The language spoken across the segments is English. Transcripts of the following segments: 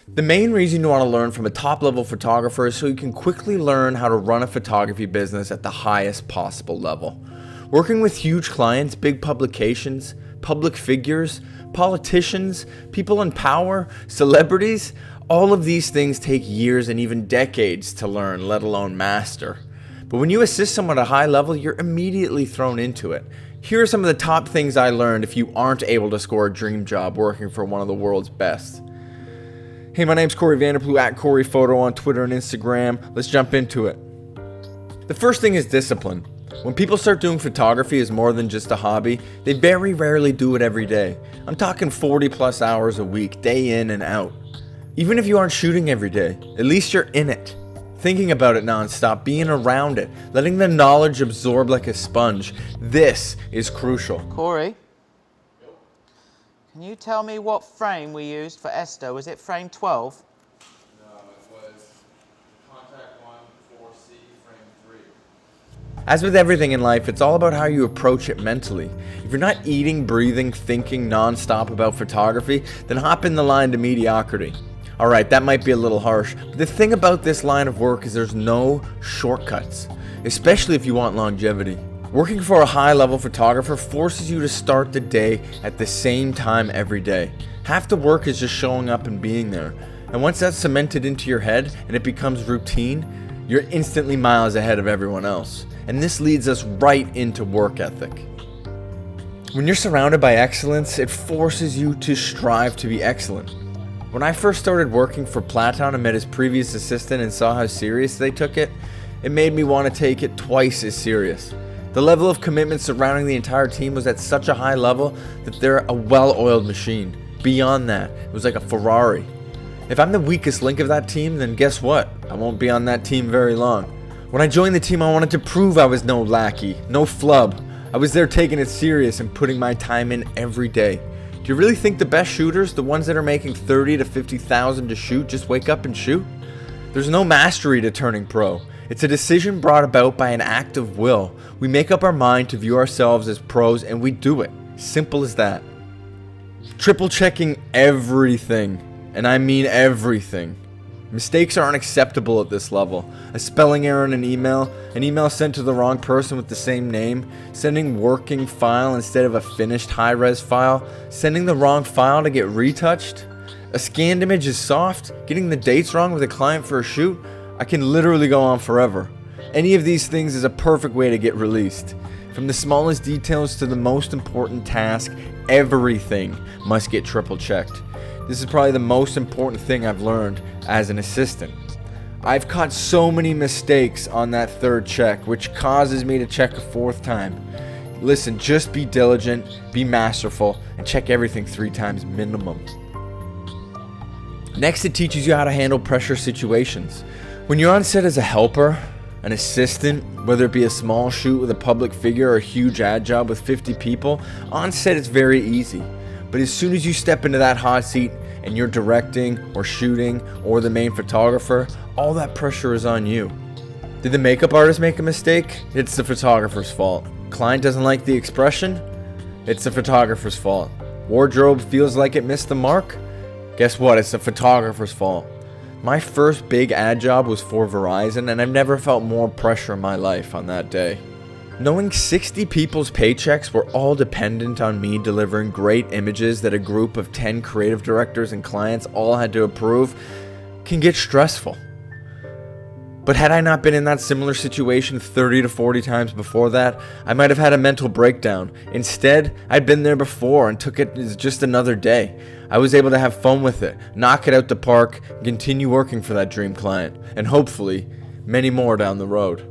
The main reason you want to learn from a top-level photographer is so you can quickly learn how to run a photography business at the highest possible level. Working with huge clients, big publications, public figures, politicians, people in power, celebrities, all of these things take years and even decades to learn, let alone master. But when you assist someone at a high level, you're immediately thrown into it. Here are some of the top things I learned if you aren't able to score a dream job working for one of the world's best. Hey, my name's Corey Vanderplu at Corey Photo on Twitter and Instagram. Let's jump into it. The first thing is discipline. When people start doing photography as more than just a hobby, they very rarely do it every day. I'm talking 40 plus hours a week, day in and out. Even if you aren't shooting every day, at least you're in it. Thinking about it nonstop, being around it, letting the knowledge absorb like a sponge. This is crucial. Corey? Can you tell me what frame we used for Esto? Was it frame 12? No, it was contact 1 4C frame 3. As with everything in life, it's all about how you approach it mentally. If you're not eating, breathing, thinking non-stop about photography, then hop in the line to mediocrity. Alright, that might be a little harsh, but the thing about this line of work is there's no shortcuts, especially if you want longevity. Working for a high-level photographer forces you to start the day at the same time every day. Half the work is just showing up and being there. And once that's cemented into your head and it becomes routine, you're instantly miles ahead of everyone else. And this leads us right into work ethic. When you're surrounded by excellence, it forces you to strive to be excellent. When I first started working for Platon and met his previous assistant and saw how serious they took it, it made me want to take it twice as serious. The level of commitment surrounding the entire team was at such a high level that they're a well-oiled machine. Beyond that, it was like a Ferrari. If I'm the weakest link of that team, then guess what? I won't be on that team very long. When I joined the team, I wanted to prove I was no lackey, no flub. I was there taking it serious and putting my time in every day. Do you really think the best shooters, the ones that are making $30,000 to $50,000 to shoot, just wake up and shoot? There's no mastery to turning pro. It's a decision brought about by an act of will. We make up our mind to view ourselves as pros and we do it. Simple as that. Triple checking everything, and I mean everything. Mistakes aren't acceptable at this level. A spelling error in an email sent to the wrong person with the same name, sending working file instead of a finished high-res file, sending the wrong file to get retouched. A scanned image is soft, getting the dates wrong with a client for a shoot. I can literally go on forever. Any of these things is a perfect way to get released. From the smallest details to the most important task, everything must get triple checked. This is probably the most important thing I've learned as an assistant. I've caught so many mistakes on that third check, which causes me to check a fourth time. Listen, just be diligent, be masterful, and check everything 3 times minimum. Next, it teaches you how to handle pressure situations. When you're on set as a helper, an assistant, whether it be a small shoot with a public figure or a huge ad job with 50 people, on set it's very easy. But as soon as you step into that hot seat and you're directing or shooting or the main photographer, all that pressure is on you. Did the makeup artist make a mistake? It's the photographer's fault. Client doesn't like the expression? It's the photographer's fault. Wardrobe feels like it missed the mark? Guess what? It's the photographer's fault. My first big ad job was for Verizon, and I've never felt more pressure in my life on that day. Knowing 60 people's paychecks were all dependent on me delivering great images that a group of 10 creative directors and clients all had to approve can get stressful. But had I not been in that similar situation 30 to 40 times before that, I might have had a mental breakdown. Instead, I'd been there before and took it as just another day. I was able to have fun with it, knock it out the park, and continue working for that dream client, and hopefully, many more down the road.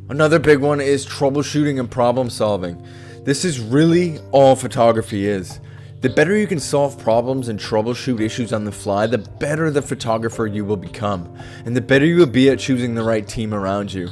Another big one is troubleshooting and problem solving. This is really all photography is. The better you can solve problems and troubleshoot issues on the fly, the better the photographer you will become, and the better you will be at choosing the right team around you.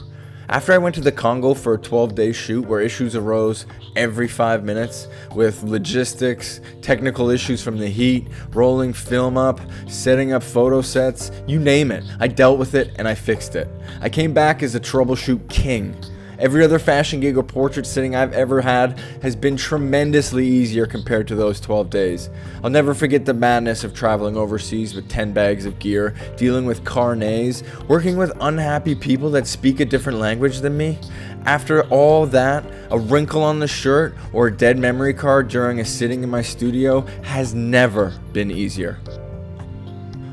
After I went to the Congo for a 12-day shoot where issues arose every 5 minutes with logistics, technical issues from the heat, rolling film up, setting up photo sets, you name it, I dealt with it and I fixed it. I came back as a troubleshoot king. Every other fashion gig or portrait sitting I've ever had has been tremendously easier compared to those 12 days. I'll never forget the madness of traveling overseas with 10 bags of gear, dealing with carnets, working with unhappy people that speak a different language than me. After all that, a wrinkle on the shirt or a dead memory card during a sitting in my studio has never been easier.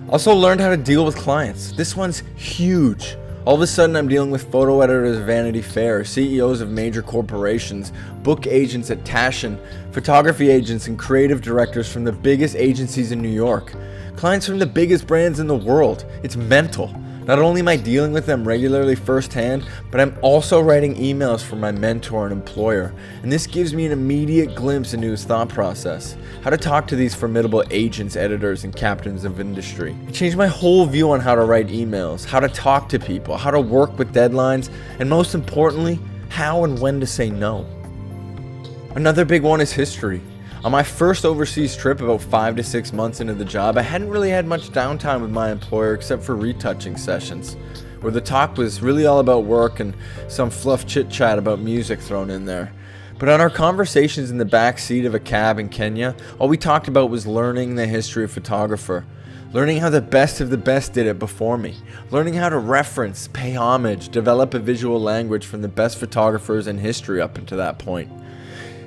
Also learned how to deal with clients. This one's huge. All of a sudden I'm dealing with photo editors of Vanity Fair, CEOs of major corporations, book agents at Taschen, photography agents and creative directors from the biggest agencies in New York, clients from the biggest brands in the world. It's mental. Not only am I dealing with them regularly firsthand, but I'm also writing emails for my mentor and employer, and this gives me an immediate glimpse into his thought process, how to talk to these formidable agents, editors, and captains of industry. It changed my whole view on how to write emails, how to talk to people, how to work with deadlines, and most importantly, how and when to say no. Another big one is history. On my first overseas trip, about 5 to 6 months into the job, I hadn't really had much downtime with my employer except for retouching sessions, where the talk was really all about work and some fluff chit-chat about music thrown in there. But on our conversations in the back seat of a cab in Kenya, all we talked about was learning the history of photographer, learning how the best of the best did it before me, learning how to reference, pay homage, develop a visual language from the best photographers in history up until that point.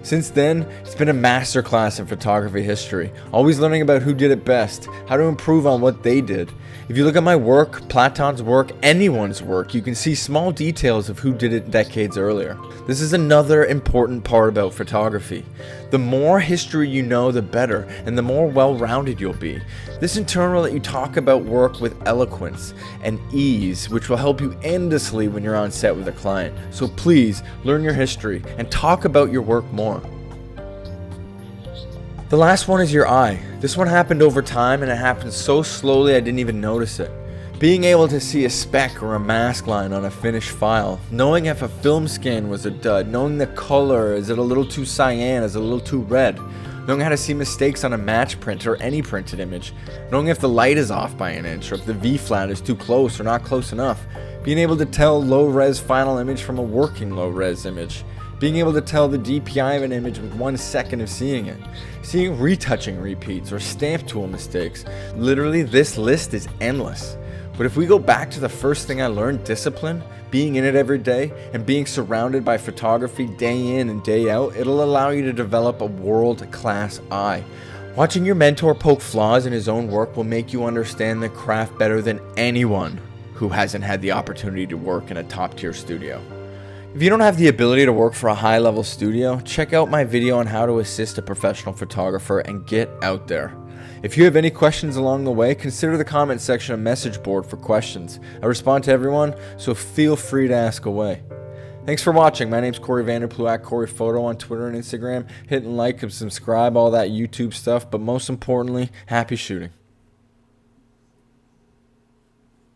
Since then, it's been a masterclass in photography history, always learning about who did it best, how to improve on what they did. If you look at my work, Platon's work, anyone's work, you can see small details of who did it decades earlier. This is another important part about photography. The more history you know, the better, and the more well-rounded you'll be. This in turn will let you talk about work with eloquence and ease, which will help you endlessly when you're on set with a client. So please, learn your history and talk about your work more. The last one is your eye. This one happened over time and it happened so slowly I didn't even notice it. Being able to see a speck or a mask line on a finished file, knowing if a film scan was a dud, knowing the color, is it a little too cyan, is it a little too red, knowing how to see mistakes on a match print or any printed image, knowing if the light is off by an inch or if the V-flat is too close or not close enough, being able to tell low-res final image from a working low-res image, being able to tell the DPI of an image with 1 second of seeing it, seeing retouching repeats or stamp tool mistakes. Literally, this list is endless. But if we go back to the first thing I learned, discipline, being in it every day, and being surrounded by photography day in and day out, it'll allow you to develop a world-class eye. Watching your mentor poke flaws in his own work will make you understand the craft better than anyone who hasn't had the opportunity to work in a top-tier studio. If you don't have the ability to work for a high-level studio, check out my video on how to assist a professional photographer and get out there. If you have any questions along the way, consider the comment section a message board for questions. I respond to everyone, so feel free to ask away. Thanks for watching. My name's Corey Vanderplu at Corey Photo on Twitter and Instagram. Hit and like and subscribe, all that YouTube stuff, but most importantly, happy shooting.